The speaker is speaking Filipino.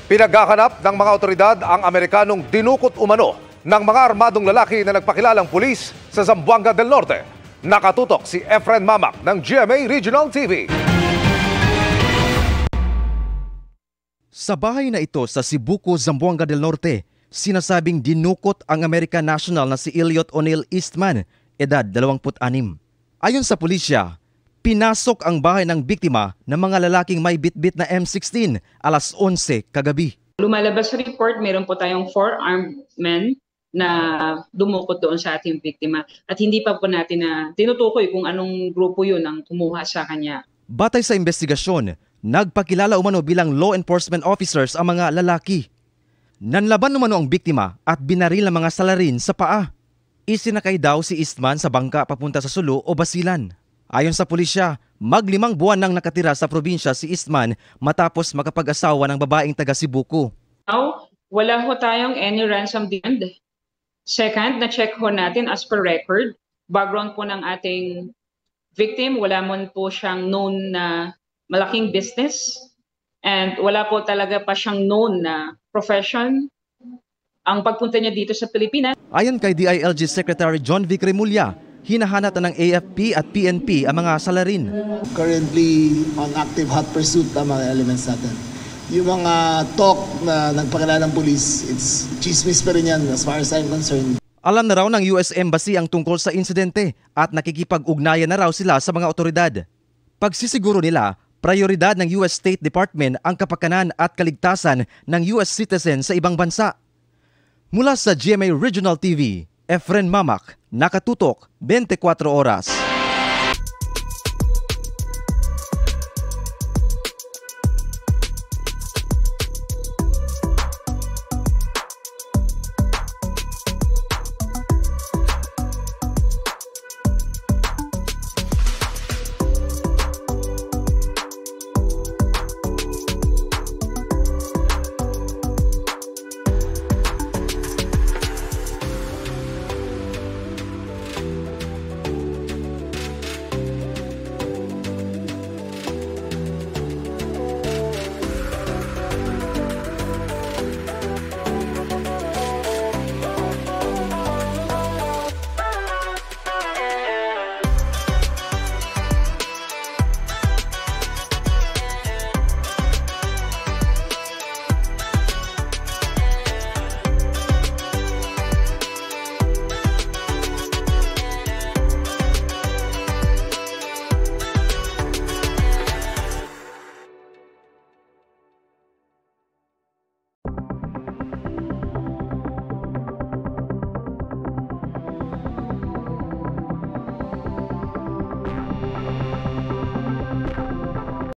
Pinaghahanap ng mga otoridad ang Amerikanong dinukot umano ng mga armadong lalaki na nagpakilalang pulis sa Zamboanga del Norte. Nakatutok si Efren Mamak ng GMA Regional TV. Sa bahay na ito sa Sibuco, Zamboanga del Norte, sinasabing dinukot ang American national na si Elliot O'Neill Eastman, edad 26. Ayon sa pulisya, pinasok ang bahay ng biktima ng mga lalaking may bitbit na M16 alas 11 kagabi. Lumalabas sa report, meron po tayong 4 armed men na dumukot doon sa ating biktima. At hindi pa po natin na tinutukoy kung anong grupo yun ang kumuha sa kanya. Batay sa investigasyon, nagpakilala umano bilang law enforcement officers ang mga lalaki. Nanlaban umano ang biktima at binaril ng mga salarin sa paa. Isinakay daw si Eastman sa bangka papunta sa Sulu o Basilan. Ayon sa pulisya, mag-5 buwan nang nakatira sa probinsya si Eastman matapos makapag-asawa ng babaeng taga Sibuco. Now, wala ho tayong any ransom demand. Second, na-check ho natin as per record, background po ng ating victim, wala mo po siyang known na malaking business and wala po talaga pa siyang known na profession ang pagpunta niya dito sa Pilipinas. Ayon kay DILG Secretary John Vic Remulla, hinahanap ng AFP at PNP ang mga salarin. Currently on active hot pursuit ang mga elements natin. Yung mga talk na nagpakilala ng police, it's chismis pa rin yan as far as I'm concerned. Alam na raw ng US Embassy ang tungkol sa insidente at nakikipag-ugnayan na raw sila sa mga otoridad. Pagsisiguro nila, prioridad ng US State Department ang kapakanan at kaligtasan ng US citizen sa ibang bansa. Mula sa GMA Regional TV, Efren Mamak, nakatutok 24 oras.